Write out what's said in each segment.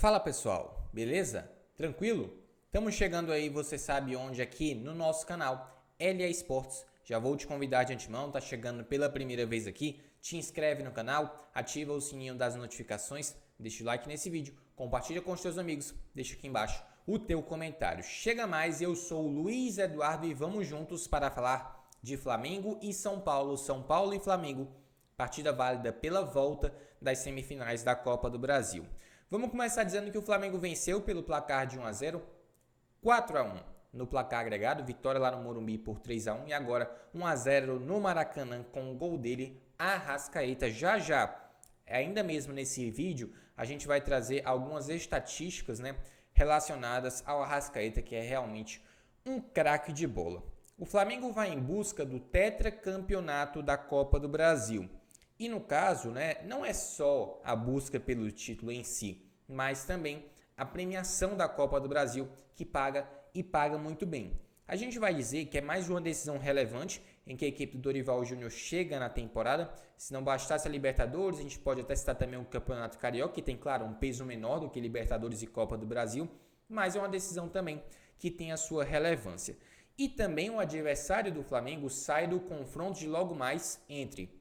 Fala pessoal, beleza? Tranquilo? Estamos chegando aí, você sabe onde, aqui no nosso canal LA Esportes. Já vou te convidar de antemão, tá chegando pela primeira vez aqui, te inscreve no canal, ativa o sininho das notificações, deixa o like nesse vídeo, compartilha com os teus amigos, deixa aqui embaixo o teu comentário. Chega mais, eu sou o Luiz Eduardo e vamos juntos para falar de Flamengo e São Paulo, São Paulo e Flamengo, partida válida pela volta das semifinais da Copa do Brasil. Vamos começar dizendo que o Flamengo venceu pelo placar de 1-0, 4-1 no placar agregado, vitória lá no Morumbi por 3-1 e agora 1-0 no Maracanã com o gol dele, Arrascaeta. Já, ainda mesmo nesse vídeo, a gente vai trazer algumas estatísticas, relacionadas ao Arrascaeta, que é realmente um craque de bola. O Flamengo vai em busca do tetracampeonato da Copa do Brasil. E no caso, não é só a busca pelo título em si, mas também a premiação da Copa do Brasil, que paga e paga muito bem. A gente vai dizer que é mais uma decisão relevante em que a equipe do Dorival Júnior chega na temporada. Se não bastasse a Libertadores, a gente pode até citar também o Campeonato Carioca, que tem, claro, um peso menor do que Libertadores e Copa do Brasil, mas é uma decisão também que tem a sua relevância. E também o adversário do Flamengo sai do confronto de logo mais entre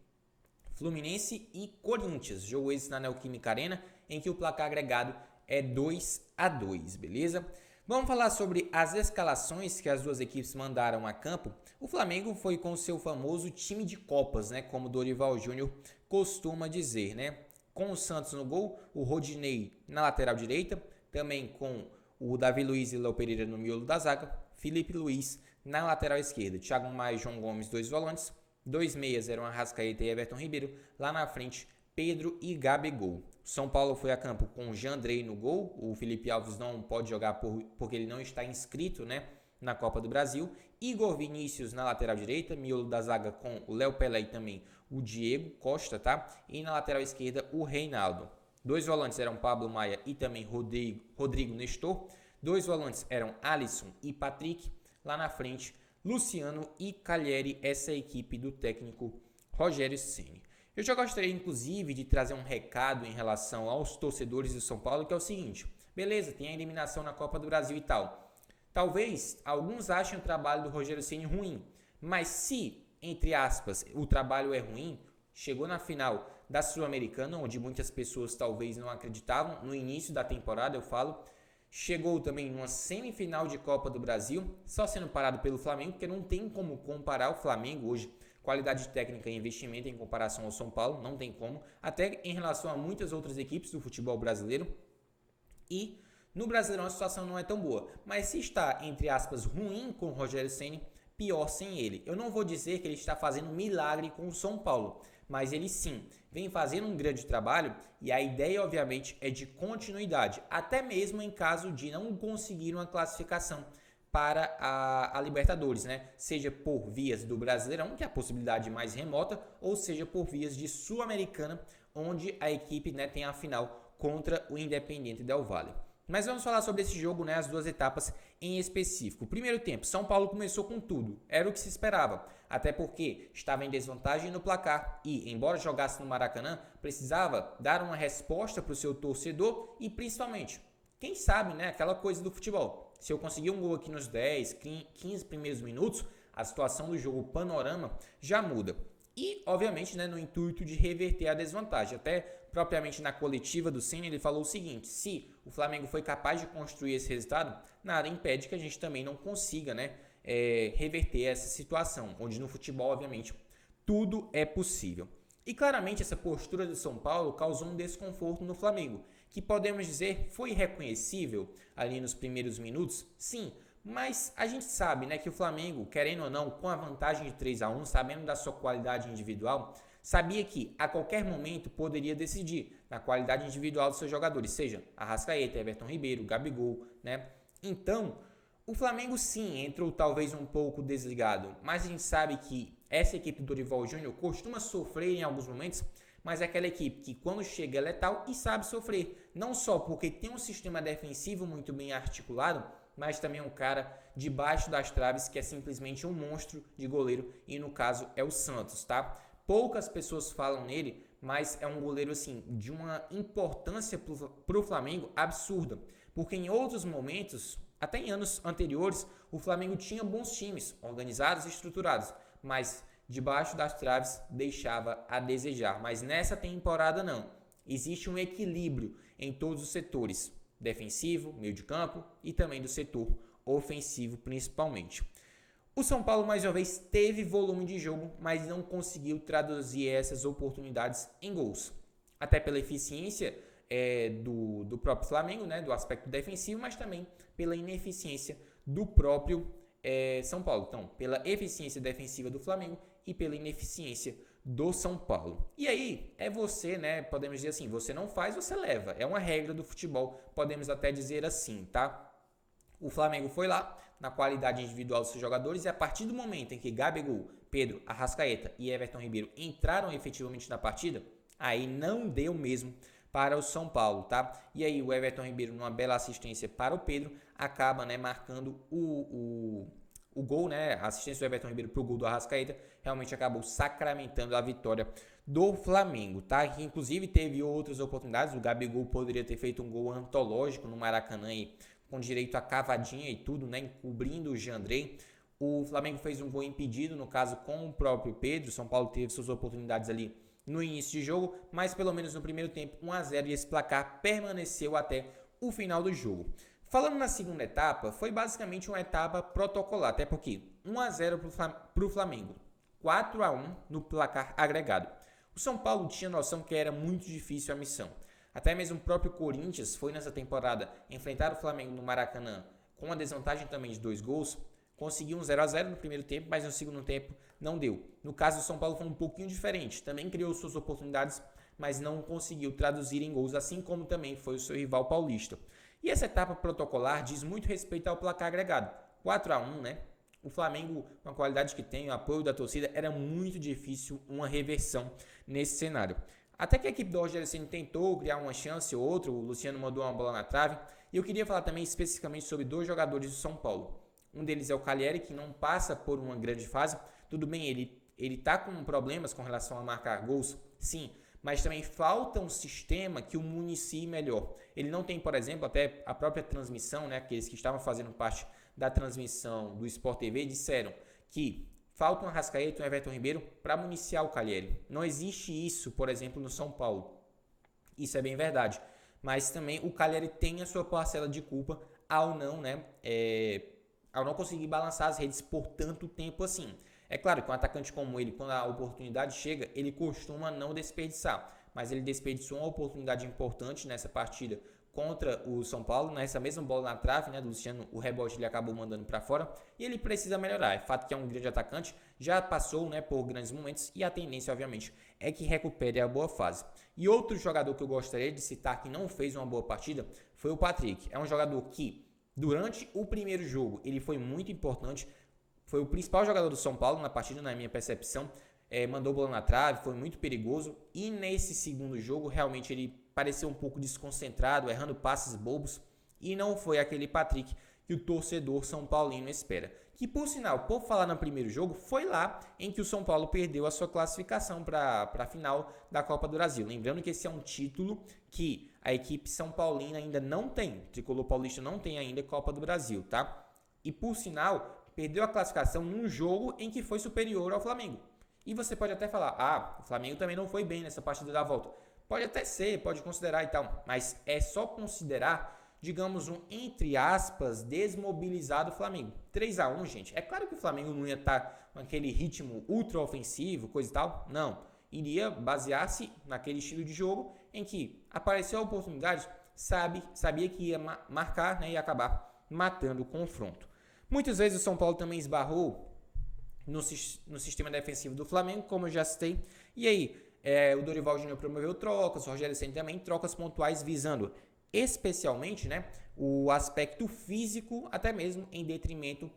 Fluminense e Corinthians, jogo esse na Neoquímica Arena, em que o placar agregado é 2-2, beleza? Vamos falar sobre as escalações que as duas equipes mandaram a campo. O Flamengo foi com o seu famoso time de copas, como o Dorival Júnior costuma dizer, Com o Santos no gol, o Rodinei na lateral direita, também com o Davi Luiz e Léo Pereira no miolo da zaga, Felipe Luiz na lateral esquerda, Thiago Maia e João Gomes, dois volantes, dois meias eram Arrascaeta e Everton Ribeiro, lá na frente Pedro e Gabigol. São Paulo foi a campo com o Jandrei no gol, o Felipe Alves não pode jogar porque ele não está inscrito na Copa do Brasil, Igor Vinícius na lateral direita, miolo da zaga com o Léo Pelé e também o Diego Costa, e na lateral esquerda o Reinaldo. Dois volantes eram Pablo Maia e também Rodrigo Nestor, dois volantes eram Alisson e Patrick, lá na frente Luciano e Calheri, essa é a equipe do técnico Rogério Ceni. Eu já gostaria, inclusive, de trazer um recado em relação aos torcedores do São Paulo, que é o seguinte: beleza, tem a eliminação na Copa do Brasil e tal. Talvez alguns achem o trabalho do Rogério Ceni ruim, mas se, entre aspas, o trabalho é ruim, chegou na final da Sul-Americana, onde muitas pessoas talvez não acreditavam, no início da temporada eu falo, chegou também numa semifinal de Copa do Brasil, só sendo parado pelo Flamengo, porque não tem como comparar o Flamengo hoje, qualidade técnica e investimento em comparação ao São Paulo, não tem como, até em relação a muitas outras equipes do futebol brasileiro. E no Brasileirão a situação não é tão boa, mas se está, entre aspas, ruim com o Rogério Ceni, pior sem ele. Eu não vou dizer que ele está fazendo um milagre com o São Paulo, mas ele sim vem fazendo um grande trabalho e a ideia, obviamente, é de continuidade, até mesmo em caso de não conseguir uma classificação para a Libertadores, Seja por vias do Brasileirão, que é a possibilidade mais remota, ou seja por vias de Sul-Americana, onde a equipe tem a final contra o Independiente Del Valle. Mas vamos falar sobre esse jogo, as duas etapas em específico. Primeiro tempo, São Paulo começou com tudo, era o que se esperava, até porque estava em desvantagem no placar e, embora jogasse no Maracanã, precisava dar uma resposta para o seu torcedor e, principalmente, quem sabe, aquela coisa do futebol. Se eu conseguir um gol aqui nos 10, 15 primeiros minutos, a situação do jogo, o panorama, já muda. E, obviamente, no intuito de reverter a desvantagem. Até propriamente na coletiva do Ceni, ele falou o seguinte: se o Flamengo foi capaz de construir esse resultado, nada impede que a gente também não consiga reverter essa situação, onde no futebol, obviamente, tudo é possível. E claramente essa postura do São Paulo causou um desconforto no Flamengo, que podemos dizer foi reconhecível ali nos primeiros minutos, sim. Mas a gente sabe que o Flamengo, querendo ou não, com a vantagem de 3-1, sabendo da sua qualidade individual, sabia que a qualquer momento poderia decidir na qualidade individual dos seus jogadores, seja Arrascaeta, Everton Ribeiro, Gabigol, Então, o Flamengo sim entrou talvez um pouco desligado, mas a gente sabe que essa equipe do Dorival Júnior costuma sofrer em alguns momentos, mas é aquela equipe que quando chega é letal e sabe sofrer, não só porque tem um sistema defensivo muito bem articulado, mas também um cara debaixo das traves que é simplesmente um monstro de goleiro, e no caso é o Santos, Poucas pessoas falam nele, mas é um goleiro assim de uma importância para o Flamengo absurda, porque em outros momentos, até em anos anteriores, o Flamengo tinha bons times, organizados e estruturados, mas debaixo das traves deixava a desejar. Mas nessa temporada não. Existe um equilíbrio em todos os setores, defensivo, meio de campo e também do setor ofensivo principalmente. O São Paulo mais uma vez teve volume de jogo, mas não conseguiu traduzir essas oportunidades em gols. Até pela eficiência do próprio Flamengo, né, do aspecto defensivo, mas também pela ineficiência do próprio São Paulo. Então, pela eficiência defensiva do Flamengo e pela ineficiência do São Paulo. E aí, é você, né? Podemos dizer assim, você não faz, você leva. É uma regra do futebol, podemos até dizer assim, tá? O Flamengo foi lá, na qualidade individual dos seus jogadores, e a partir do momento em que Gabigol, Pedro, Arrascaeta e Everton Ribeiro entraram efetivamente na partida, aí não deu mesmo para o São Paulo, tá? E aí o Everton Ribeiro, numa bela assistência para o Pedro, acaba, né, marcando o gol, né? A assistência do Everton Ribeiro para o gol do Arrascaeta realmente acabou sacramentando a vitória do Flamengo, tá? Que inclusive teve outras oportunidades. O Gabigol poderia ter feito um gol antológico no Maracanã aí, com direito a cavadinha e tudo, né? Encobrindo o Jandrei. O Flamengo fez um gol impedido, no caso com o próprio Pedro. O São Paulo teve suas oportunidades ali no início de jogo, mas pelo menos no primeiro tempo 1-0 e esse placar permaneceu até o final do jogo. Falando na segunda etapa, foi basicamente uma etapa protocolar, até porque 1-0 para o Flamengo, 4-1 no placar agregado. O São Paulo tinha noção que era muito difícil a missão. Até mesmo o próprio Corinthians foi nessa temporada enfrentar o Flamengo no Maracanã com a desvantagem também de 2 gols, conseguiu um 0-0 no primeiro tempo, mas no segundo tempo não deu. No caso do São Paulo foi um pouquinho diferente, também criou suas oportunidades, mas não conseguiu traduzir em gols, assim como também foi o seu rival paulista. E essa etapa protocolar diz muito respeito ao placar agregado. 4-1, né? O Flamengo, com a qualidade que tem, o apoio da torcida, era muito difícil uma reversão nesse cenário. Até que a equipe do Rogério Ceni tentou criar uma chance ou outra, o Luciano mandou uma bola na trave. E eu queria falar também especificamente sobre 2 jogadores do São Paulo. Um deles é o Calleri, que não passa por uma grande fase. Tudo bem, ele tá com problemas com relação a marcar gols, sim, mas também falta um sistema que o municie melhor. Ele não tem, por exemplo, até a própria transmissão, né, aqueles que estavam fazendo parte da transmissão do Sport TV disseram que falta um Arrascaeta e um Everton Ribeiro para municiar o Calleri. Não existe isso, por exemplo, no São Paulo. Isso é bem verdade. Mas também o Calleri tem a sua parcela de culpa ao não conseguir balançar as redes por tanto tempo assim. É claro que um atacante como ele, quando a oportunidade chega, ele costuma não desperdiçar. Mas ele desperdiçou uma oportunidade importante nessa partida contra o São Paulo, nessa mesma bola na trave, né, do Luciano, o rebote ele acabou mandando para fora e ele precisa melhorar. É fato que é um grande atacante, já passou, né, por grandes momentos e a tendência, obviamente, é que recupere a boa fase. E outro jogador que eu gostaria de citar que não fez uma boa partida foi o Patrick. É um jogador que, durante o primeiro jogo, ele foi muito importante, foi o principal jogador do São Paulo na partida, na minha percepção, mandou bola na trave, foi muito perigoso e nesse segundo jogo, realmente ele pareceu um pouco desconcentrado, errando passes bobos e não foi aquele Patrick que o torcedor São Paulino espera. Que, por sinal, por falar no primeiro jogo, foi lá em que o São Paulo perdeu a sua classificação para a final da Copa do Brasil. Lembrando que esse é um título que a equipe São Paulina ainda não tem. O Tricolor Paulista não tem ainda Copa do Brasil, tá? E, por sinal, perdeu a classificação num jogo em que foi superior ao Flamengo. E você pode até falar, o Flamengo também não foi bem nessa partida da volta. Pode até ser, pode considerar e tal, mas é só considerar, digamos, um, entre aspas, desmobilizado Flamengo. 3-1, gente. É claro que o Flamengo não ia estar com aquele ritmo ultra ofensivo, coisa e tal. Não. Iria basear-se naquele estilo de jogo em que apareceu a oportunidade, sabia que ia marcar, né, e acabar matando o confronto. Muitas vezes o São Paulo também esbarrou no sistema defensivo do Flamengo, como eu já citei. E aí, o Dorival Júnior promoveu trocas, o Rogério Ceni também, trocas pontuais visando especialmente, né, o aspecto físico, até mesmo em detrimento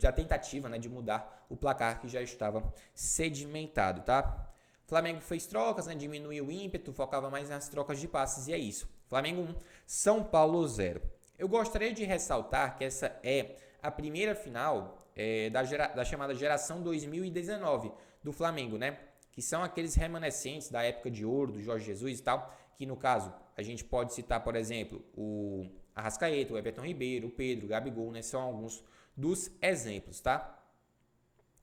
da tentativa, né, de mudar o placar que já estava sedimentado, tá? O Flamengo fez trocas, né, diminuiu o ímpeto, focava mais nas trocas de passes e é isso. Flamengo 1, São Paulo 0. Eu gostaria de ressaltar que essa é a primeira final da chamada geração 2019 do Flamengo, né? Que são aqueles remanescentes da época de ouro, do Jorge Jesus e tal, que no caso a gente pode citar, por exemplo, o Arrascaeta, o Everton Ribeiro, o Pedro, o Gabigol, né? São alguns dos exemplos, tá?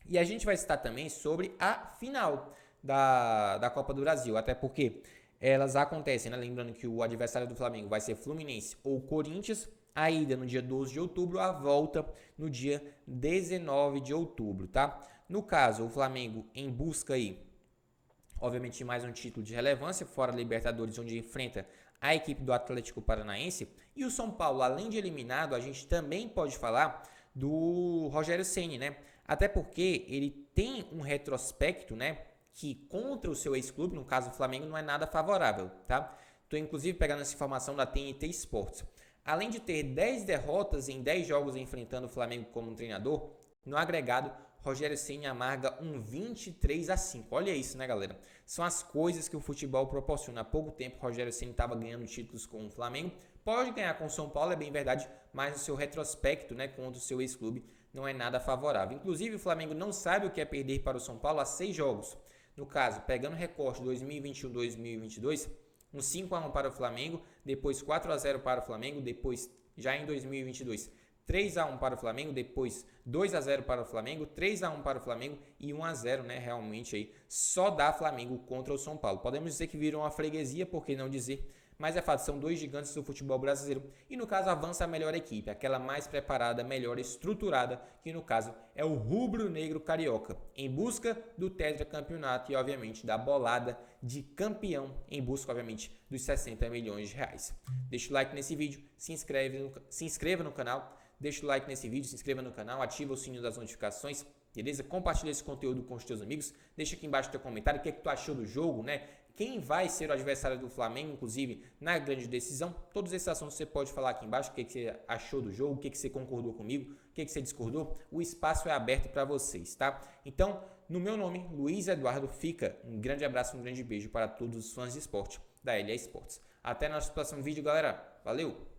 E a gente vai citar também sobre a final da Copa do Brasil, até porque elas acontecem, né? Lembrando que o adversário do Flamengo vai ser Fluminense ou Corinthians, a ida no dia 12 de outubro, a volta no dia 19 de outubro, tá? No caso, o Flamengo em busca aí, obviamente, mais um título de relevância, fora a Libertadores, onde enfrenta a equipe do Atlético Paranaense. E o São Paulo, além de eliminado, a gente também pode falar do Rogério Ceni, né? Até porque ele tem um retrospecto, né? Que contra o seu ex-clube, no caso o Flamengo, não é nada favorável, tá? Estou inclusive pegando essa informação da TNT Sports. Além de ter 10 derrotas em 10 jogos enfrentando o Flamengo como treinador, no agregado, Rogério Ceni amarga um 23-5. Olha isso, né, galera? São as coisas que o futebol proporciona. Há pouco tempo, Rogério Ceni estava ganhando títulos com o Flamengo. Pode ganhar com o São Paulo, é bem verdade, mas o seu retrospecto, né, contra o seu ex-clube não é nada favorável. Inclusive, o Flamengo não sabe o que é perder para o São Paulo há 6 jogos. No caso, pegando o recorte 2021-2022, um 5-1 para o Flamengo, depois 4-0 para o Flamengo, depois, já em 2022, 3-1 para o Flamengo, depois 2-0 para o Flamengo, 3-1 para o Flamengo e 1-0, né? Realmente aí só dá Flamengo contra o São Paulo. Podemos dizer que viram uma freguesia, por que não dizer? Mas é fato, são dois gigantes do futebol brasileiro e no caso avança a melhor equipe, aquela mais preparada, melhor estruturada, que no caso é o rubro-negro carioca, em busca do tetracampeonato e obviamente da bolada de campeão, em busca obviamente dos 60 milhões de reais. Deixa o like nesse vídeo, se inscreva no canal, deixa o like nesse vídeo, se inscreva no canal, ativa o sininho das notificações, beleza? Compartilha esse conteúdo com os teus amigos, deixa aqui embaixo o teu comentário, o que é que tu achou do jogo, né? Quem vai ser o adversário do Flamengo, inclusive, na grande decisão. Todos esses assuntos você pode falar aqui embaixo, o que você achou do jogo, o que você concordou comigo, o que você discordou. O espaço é aberto para vocês, tá? Então, no meu nome, Luiz Eduardo, fica um grande abraço, um grande beijo para todos os fãs de esporte da LA Esportes. Até nosso próximo vídeo, galera. Valeu!